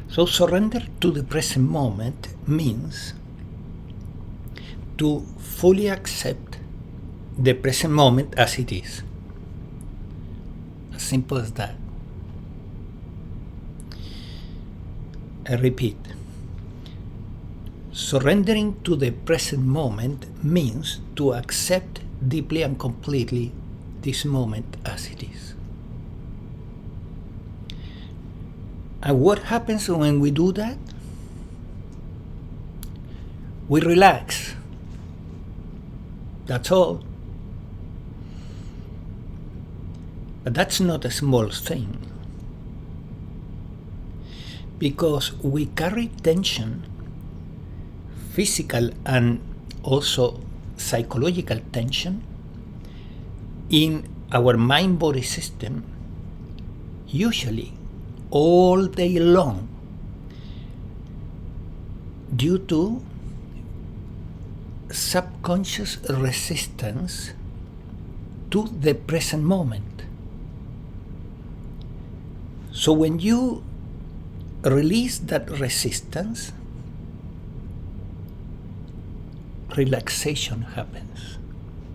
So surrender to the present moment means to fully accept the present moment as it is. As simple as that. I repeat. Surrendering to the present moment means to accept deeply and completely this moment as it is. And what happens when we do that? We relax. That's all. But that's not a small thing. Because we carry tension, physical and also psychological tension, in our mind-body system, usually all day long, due to subconscious resistance to the present moment. So when you release that resistance, relaxation happens,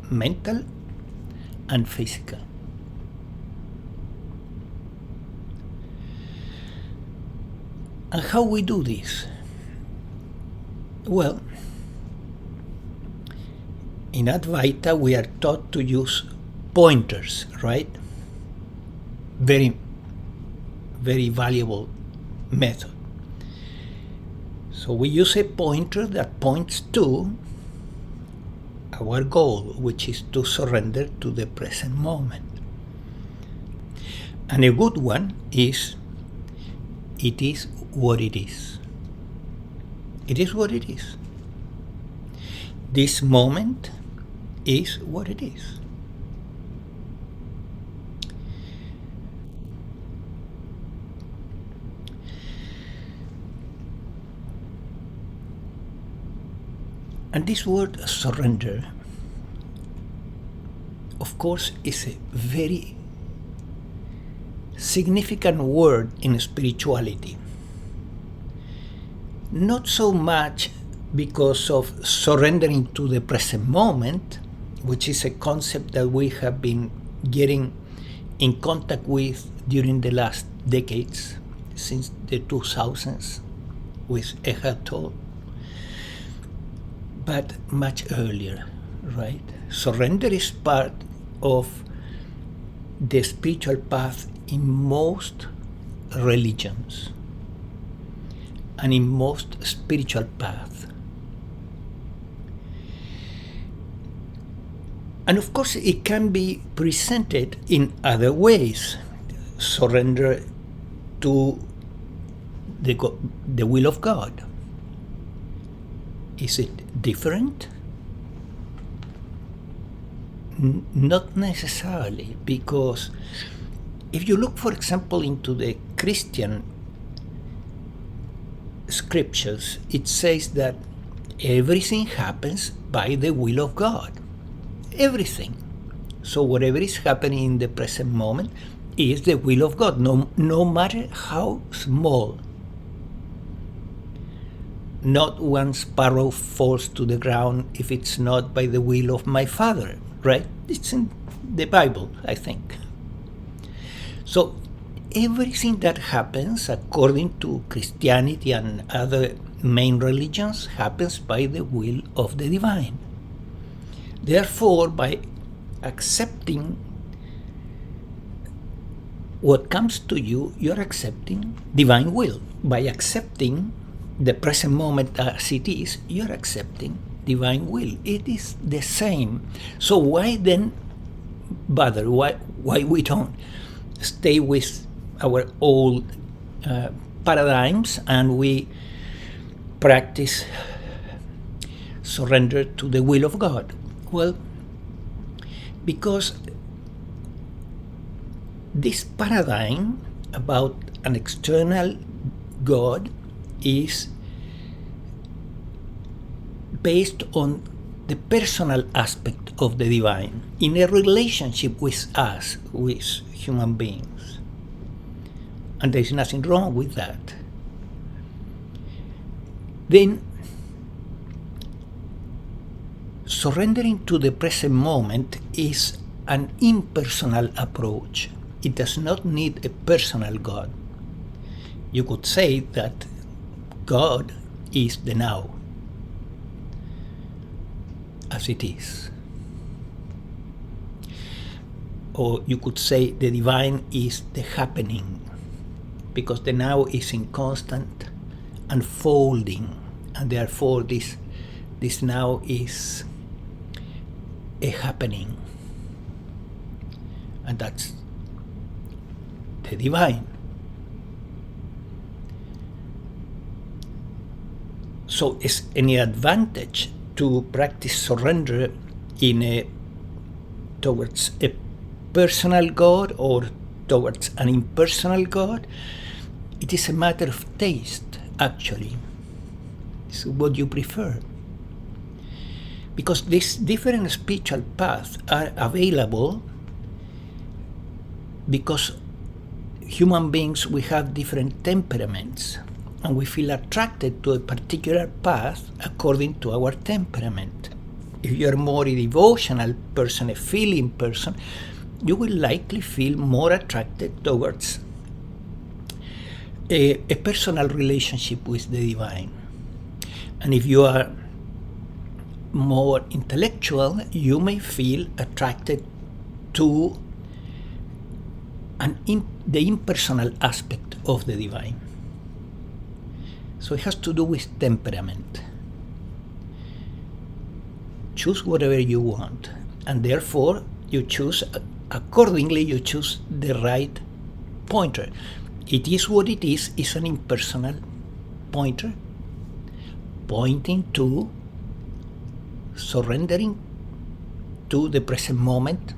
mental and physical. And how we do this? Well, in Advaita we are taught to use pointers, right? Very, very valuable method. So we use a pointer that points to our goal, which is to surrender to the present moment. And a good one is, it is what it is. It is what it is. This moment is what it is. And this word surrender, of course, is a very significant word in spirituality. Not so much because of surrendering to the present moment, which is a concept that we have been getting in contact with during the last decades, since the 2000s, with Eckhart Tolle, but much earlier, right? Surrender is part of the spiritual path in most religions and in most spiritual paths. And of course, it can be presented in other ways. Surrender to the will of God. Is it different? Not necessarily, because if you look, for example, into the Christian scriptures, it says that everything happens by the will of God. Everything. So whatever is happening in the present moment is the will of God, no matter how small. Not one sparrow falls to the ground if it's not by the will of my Father, right? It's in the Bible, I think. So everything that happens according to Christianity and other main religions happens by the will of the divine. Therefore, by accepting what comes to you, you're accepting divine will. By accepting the present moment as it is, you're accepting divine will. It is the same. So why then bother? Why we don't stay with our old paradigms and we practice surrender to the will of God? Well, because this paradigm about an external God is based on the personal aspect of the divine in a relationship with us, with human beings. And there's nothing wrong with that. Then, surrendering to the present moment is an impersonal approach. It does not need a personal God. You could say that God is the now, as it is. Or you could say the divine is the happening, because the now is in constant unfolding, and therefore this now is a happening, and that's the divine. So is any advantage to practice surrender towards a personal God or towards an impersonal God? It is a matter of taste, actually. It's what you prefer. Because these different spiritual paths are available because human beings, we have different temperaments, and we feel attracted to a particular path according to our temperament. If you're more a devotional person, a feeling person, you will likely feel more attracted towards a personal relationship with the divine. And if you are more intellectual, you may feel attracted to the impersonal aspect of the divine. So it has to do with temperament. Choose whatever you want, and therefore you choose accordingly. You choose the right pointer. It is what it is an impersonal pointer, pointing to surrendering to the present moment,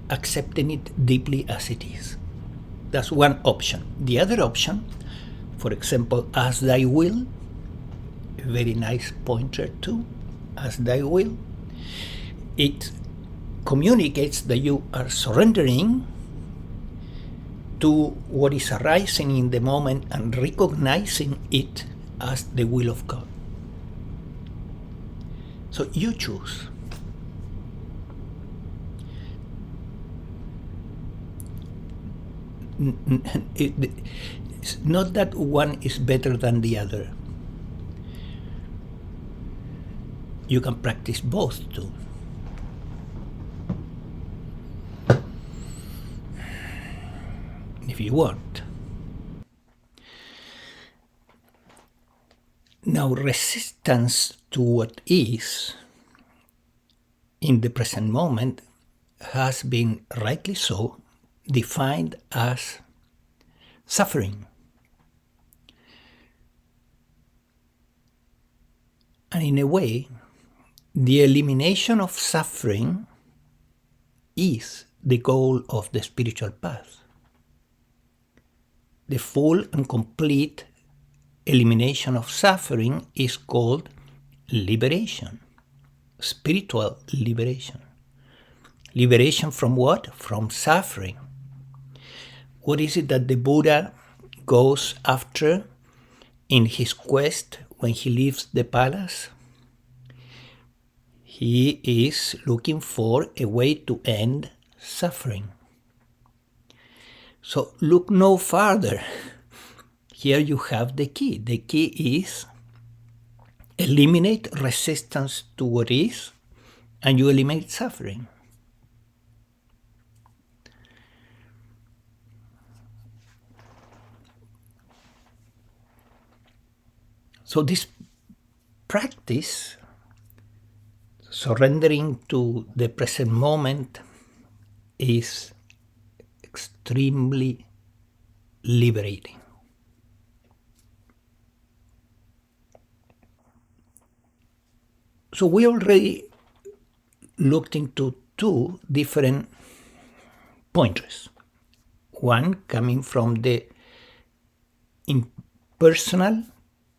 accepting it deeply as it is. That's one option. The other option, for example, as thy will, a very nice pointer too, as thy will. It communicates that you are surrendering to what is arising in the moment and recognizing it as the will of God. So you choose. It's not that one is better than the other. You can practice both too. If you want. Now, resistance to what is in the present moment has been, rightly so, defined as suffering. And in a way, the elimination of suffering is the goal of the spiritual path. The full and complete elimination of suffering is called liberation, spiritual liberation. Liberation from what? From suffering. What is it that the Buddha goes after in his quest when he leaves the palace? He is looking for a way to end suffering. So look no farther. Here you have the key. The key is eliminate resistance to what is, and you eliminate suffering. So this practice, surrendering to the present moment, is extremely liberating. So we already looked into two different pointers. One coming from the impersonal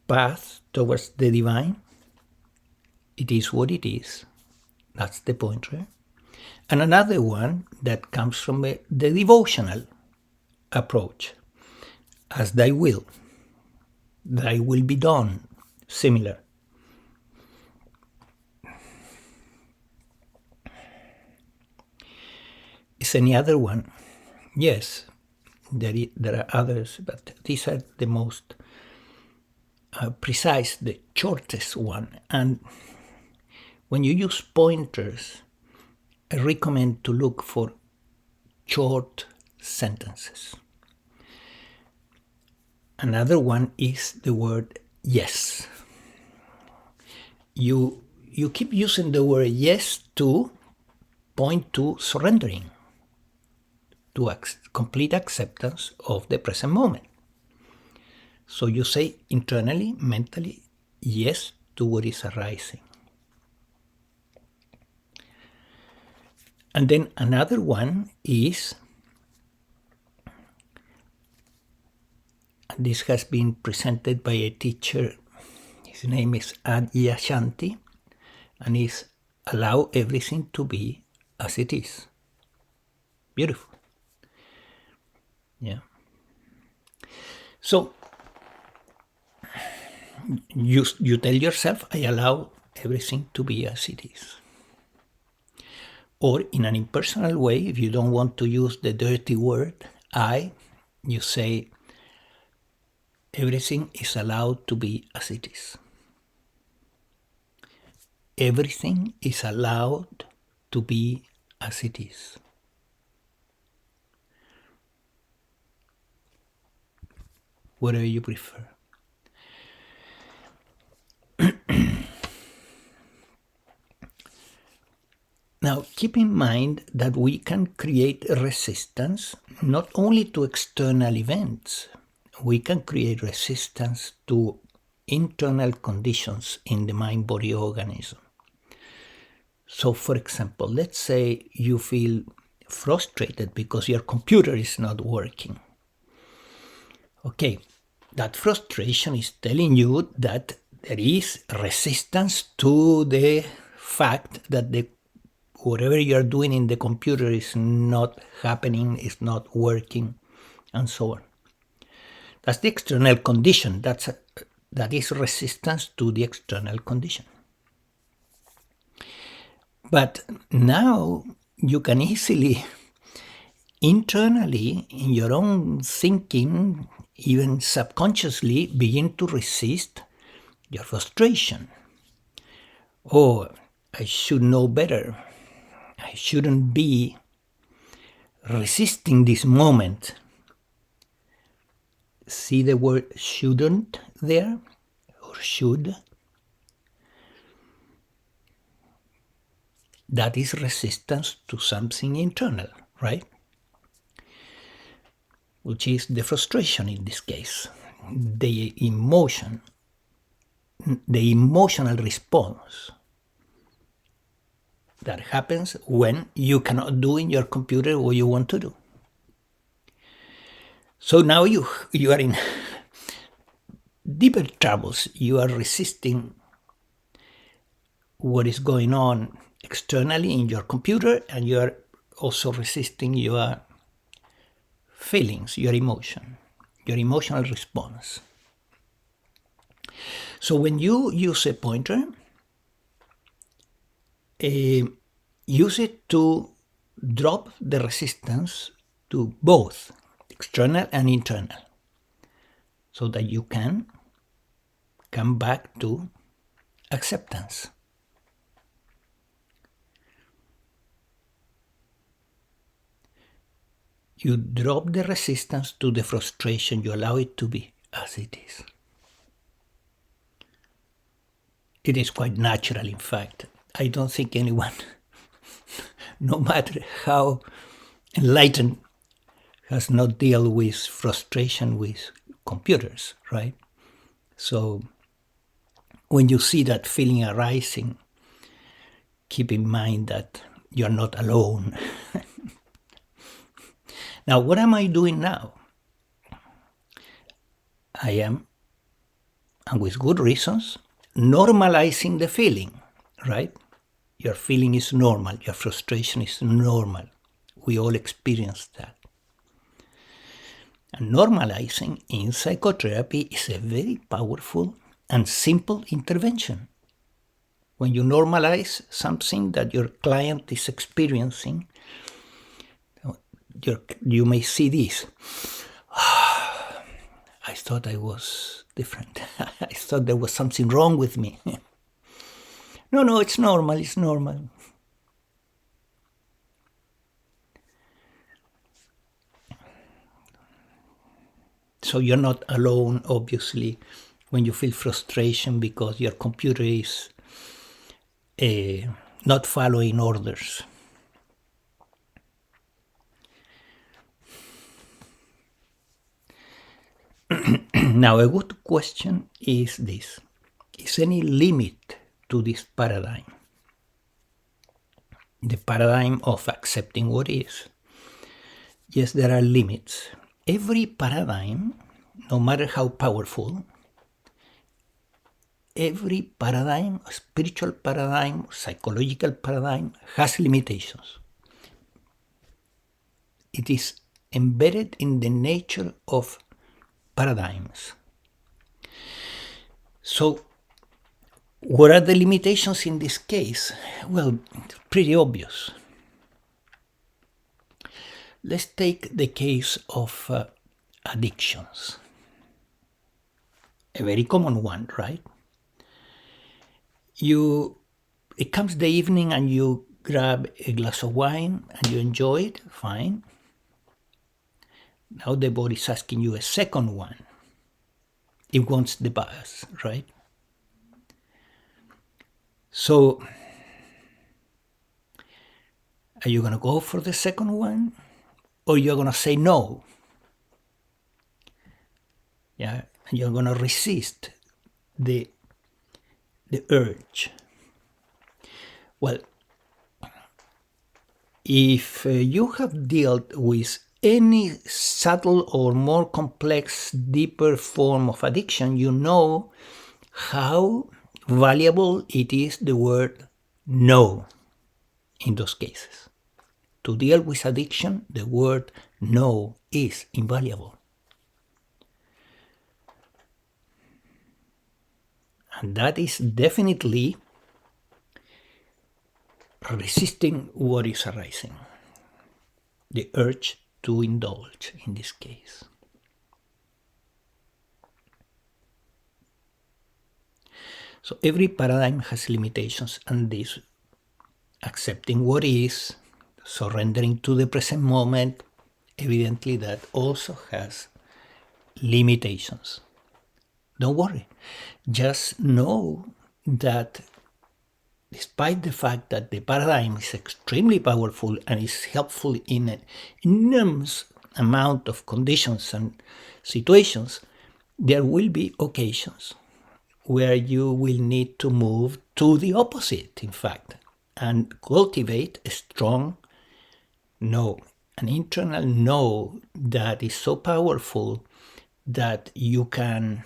path towards the divine. It is what it is. That's the pointer. And another one that comes from the devotional approach, as thy will. thy will be done. Similar. Is any other one? Yes, there are others, but these are the most precise, the shortest one. And when you use pointers, I recommend to look for short sentences. Another one is the word yes. You keep using the word yes to point to surrendering, to complete acceptance of the present moment. So you say internally, mentally, yes to what is arising. And then another one is, and this has been presented by a teacher, his name is Advaita, and is allow everything to be as it is. Beautiful. Yeah. So you tell yourself, I allow everything to be as it is. Or in an impersonal way, if you don't want to use the dirty word I, you say, everything is allowed to be as it is. Everything is allowed to be as it is. Whatever you prefer. Now, keep in mind that we can create resistance not only to external events, we can create resistance to internal conditions in the mind-body organism. So, for example, let's say you feel frustrated because your computer is not working. Okay, that frustration is telling you that there is resistance to the fact that whatever you're doing in the computer is not happening, is not working, and so on. That's the external condition. That is resistance to the external condition. But now you can easily, internally, in your own thinking, even subconsciously, begin to resist your frustration. Oh, I should know better. I shouldn't be resisting this moment. See the word shouldn't there, or should? That is resistance to something internal, right? Which is the frustration in this case, the emotional response that happens when you cannot do in your computer what you want to do. So now you are in deeper troubles. You are resisting what is going on externally in your computer, and you are also resisting your feelings, your emotional response. So when you use a pointer, use it to drop the resistance to both external and internal, so that you can come back to acceptance. You drop the resistance to the frustration, you allow it to be as it is. It is quite natural, in fact. I don't think anyone, no matter how enlightened, has not dealt with frustration with computers, right? So when you see that feeling arising, keep in mind that you're not alone. Now, what am I doing now? I am, and with good reasons, normalizing the feeling, right? Your feeling is normal. Your frustration is normal. We all experience that. And normalizing in psychotherapy is a very powerful and simple intervention. When you normalize something that your client is experiencing, you may see this. I thought I was different. I thought there was something wrong with me. No, it's normal, it's normal. So you're not alone, obviously, when you feel frustration because your computer is not following orders. Now, a good question is this. Is any limit to this paradigm? The paradigm of accepting what is. Yes, there are limits. Every paradigm, no matter how powerful, every paradigm, spiritual paradigm, psychological paradigm, has limitations. It is embedded in the nature of paradigms. So, what are the limitations in this case? Well, pretty obvious. Let's take the case of addictions. A very common one, right? It comes the evening and you grab a glass of wine and you enjoy it, fine. Now the body's asking you a second one. It wants the buzz, right? So, are you going to go for the second one? Or you're going to say no? Yeah, and you're going to resist the urge. Well, if you have dealt with any subtle or more complex, deeper form of addiction, you know how valuable it is the word no in those cases. To deal with addiction, the word no is invaluable. And that is definitely resisting what is arising. The urge to indulge in this case. So every paradigm has limitations, and this accepting what is, surrendering to the present moment, evidently that also has limitations. Don't worry. Just know that despite the fact that the paradigm is extremely powerful and is helpful in an enormous amount of conditions and situations, there will be occasions where you will need to move to the opposite, in fact, and cultivate a strong no, an internal no that is so powerful that you can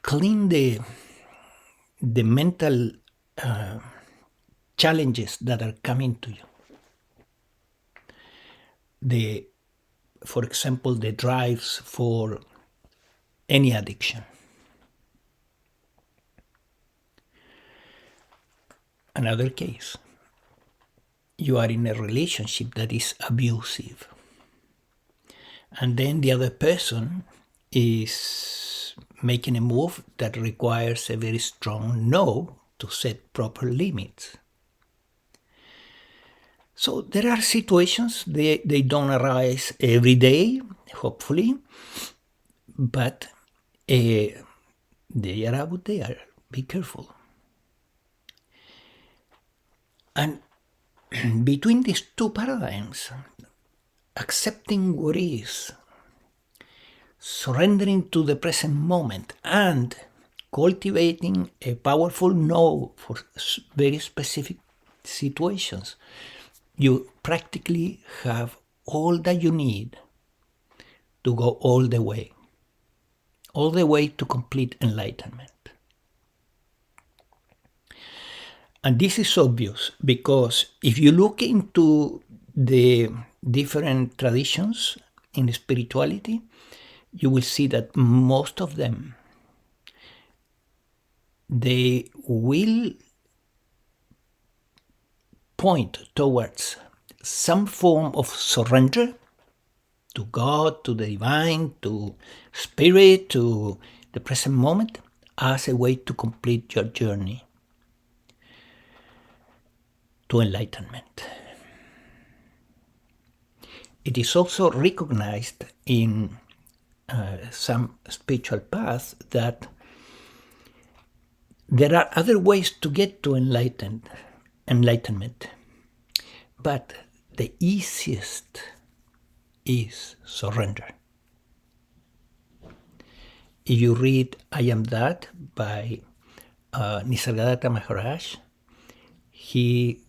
clean the mental challenges that are coming to you. For example, the drives for any addiction. Another case, you are in a relationship that is abusive, and then the other person is making a move that requires a very strong no to set proper limits. So there are situations, they don't arise every day, hopefully, but they are out there. Be careful. And between these two paradigms, accepting what is, surrendering to the present moment, and cultivating a powerful no for very specific situations, you practically have all that you need to go all the way to complete enlightenment. And this is obvious because if you look into the different traditions, in spirituality, you will see that most of them, they will point towards some form of surrender to God, to the divine, to spirit, to the present moment, as a way to complete your journey to enlightenment. It is also recognized in some spiritual paths that there are other ways to get to enlightenment, but the easiest is surrender. If you read I Am That by Nisargadatta Maharaj, he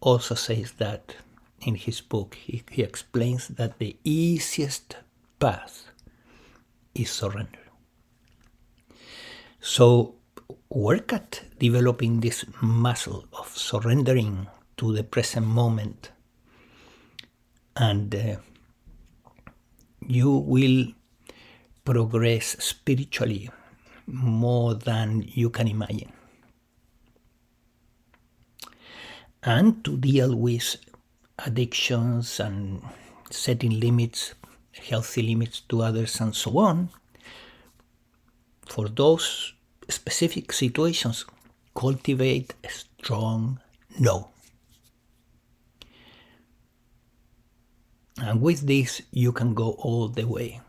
also says that in his book. He explains that the easiest path is surrender. So work at developing this muscle of surrendering to the present moment, and you will progress spiritually more than you can imagine. And to deal with addictions and setting limits, healthy limits to others and so on, for those specific situations, cultivate a strong no. And with this, you can go all the way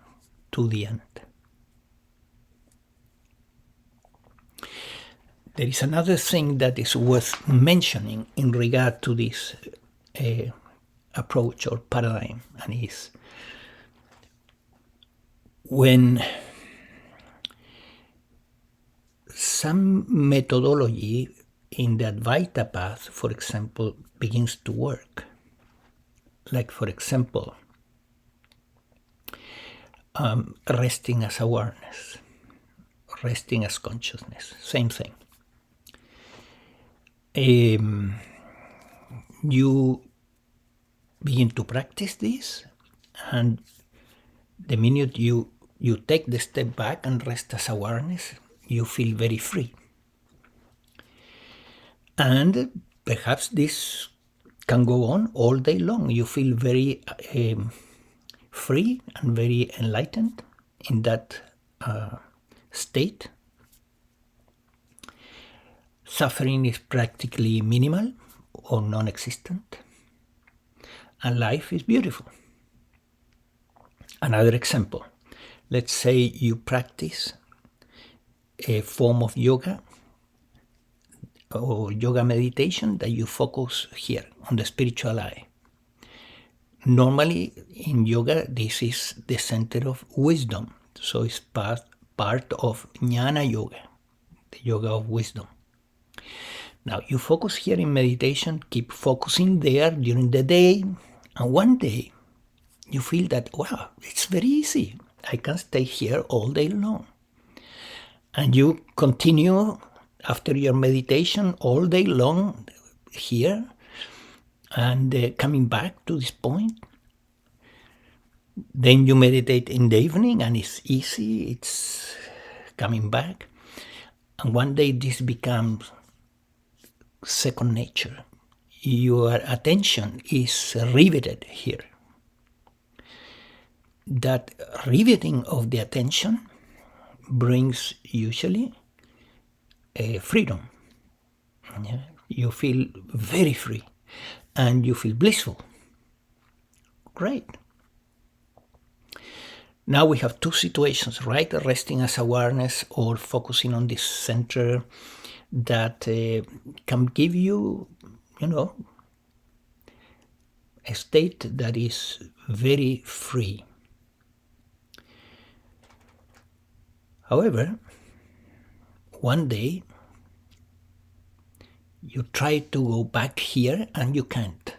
to the end. There is another thing that is worth mentioning in regard to this approach or paradigm, and is when some methodology in the Advaita path, for example, begins to work. Like, for example, resting as awareness, resting as consciousness, same thing. You begin to practice this, and the minute you take the step back and rest as awareness, you feel very free. And perhaps this can go on all day long. You feel very free and very enlightened in that state. Suffering is practically minimal or non-existent, and life is beautiful. Another example, let's say you practice a form of yoga or yoga meditation that you focus here on the spiritual eye. Normally in yoga, this is the center of wisdom, so it's part of jnana yoga, the yoga of wisdom. Now you focus here in meditation, keep focusing there during the day, and one day you feel that, wow, it's very easy. I can stay here all day long. And you continue after your meditation all day long here, and coming back to this point. Then you meditate in the evening, and it's easy, it's coming back. And one day this becomes second nature. Your attention is riveted here. That riveting of the attention brings usually freedom. Yeah? You feel very free and you feel blissful. Great. Now we have two situations, right? Resting as awareness or focusing on this center that can give you, a state that is very free. However, one day you try to go back here and you can't.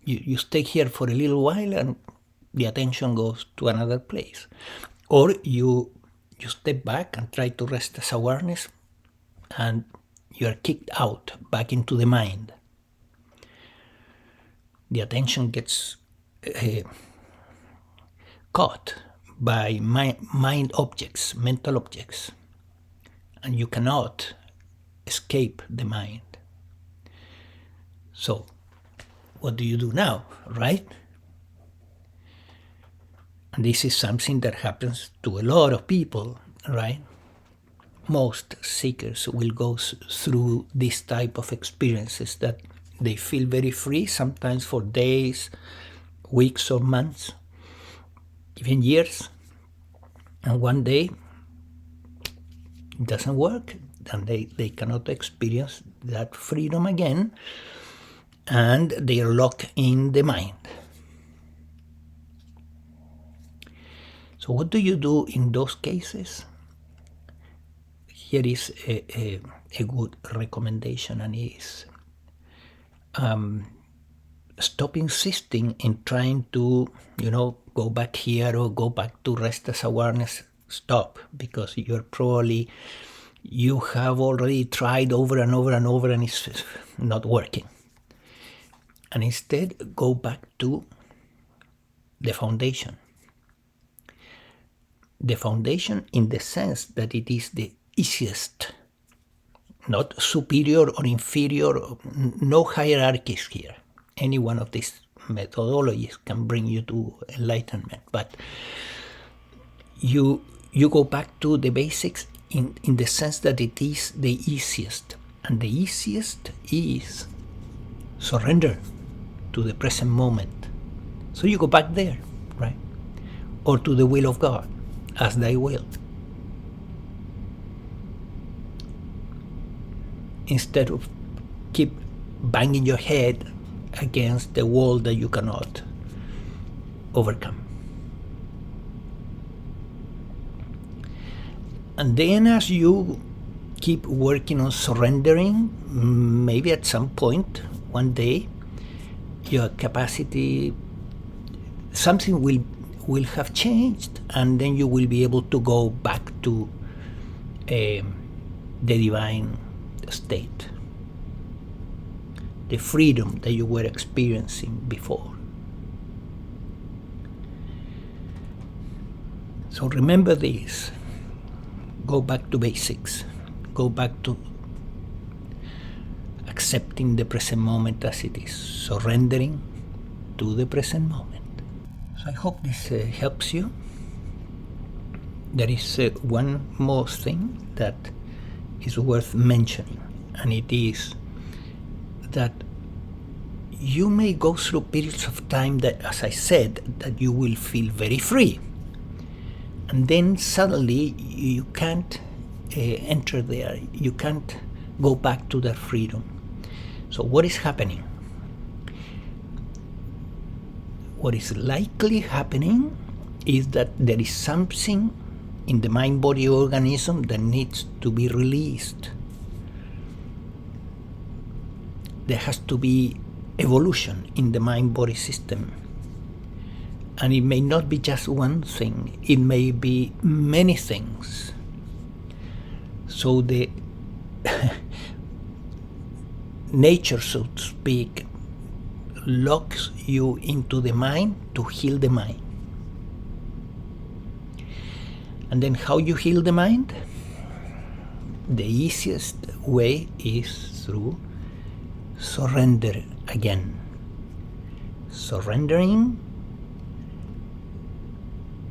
You stay here for a little while and the attention goes to another place. Or you step back and try to rest as awareness and you are kicked out back into the mind. The attention gets caught by mind objects, mental objects, and you cannot escape the mind. So, what do you do now, right? And this is something that happens to a lot of people, right? Most seekers will go through this type of experiences that they feel very free, sometimes for days, weeks or months, even years. And one day it doesn't work, and they cannot experience that freedom again, and they are locked in the mind. So what do you do in those cases? Here is a good recommendation, and is stop insisting in trying to, go back here or go back to restless awareness. Stop, because you have already tried over and over and over, and it's not working. And instead, go back to the foundation. The foundation in the sense that it is the easiest, not superior or inferior, no hierarchies here. Any one of these methodologies can bring you to enlightenment, but you go back to the basics in the sense that it is the easiest. And the easiest is surrender to the present moment. So you go back there, right? Or to the will of God, as thy will. Instead of keep banging your head against the wall that you cannot overcome. And then as you keep working on surrendering, maybe at some point, one day, your capacity, something will have changed, and then you will be able to go back to the divine state, the freedom that you were experiencing before. So remember this. Go back to basics. Go back to accepting the present moment as it is, surrendering to the present moment. So I hope this helps you. There is one more thing that is worth mentioning, and it is that you may go through periods of time that, as I said, that you will feel very free, and then suddenly you can't enter there, you can't go back to that freedom. So what is happening? What is likely happening is that there is something in the mind-body organism that needs to be released. There has to be evolution in the mind-body system. And it may not be just one thing, it may be many things. So the nature, so to speak, locks you into the mind to heal the mind. And then how you heal the mind? The easiest way is through surrender again. Surrendering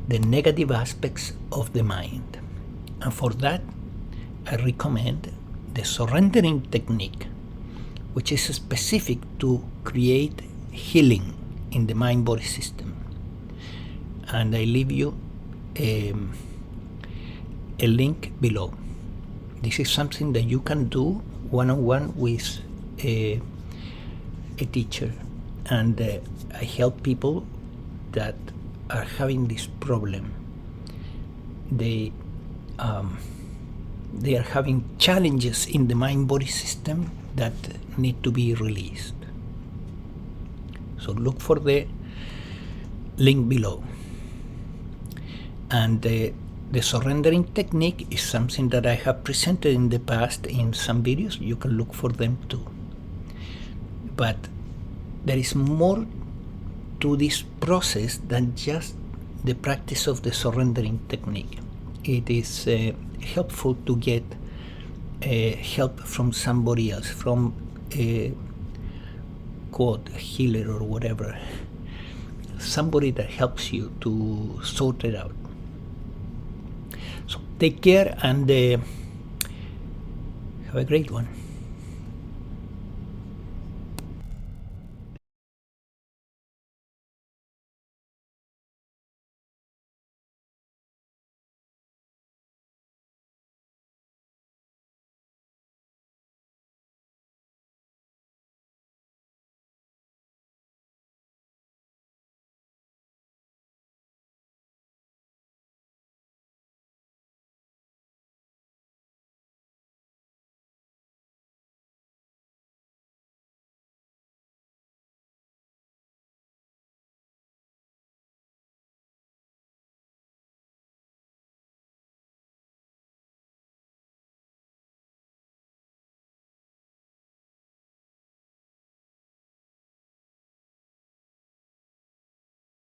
the negative aspects of the mind. And for that, I recommend the surrendering technique, which is specific to create healing in the mind-body system. And I leave you a link below. This is something that you can do one-on-one with a teacher, and I help people that are having this problem. They are having challenges in the mind-body system that need to be released. So look for the link below. And the surrendering technique is something that I have presented in the past in some videos. You can look for them too. But there is more to this process than just the practice of the surrendering technique. It is helpful to get help from somebody else, from a quote healer or whatever, somebody that helps you to sort it out. So take care and have a great one.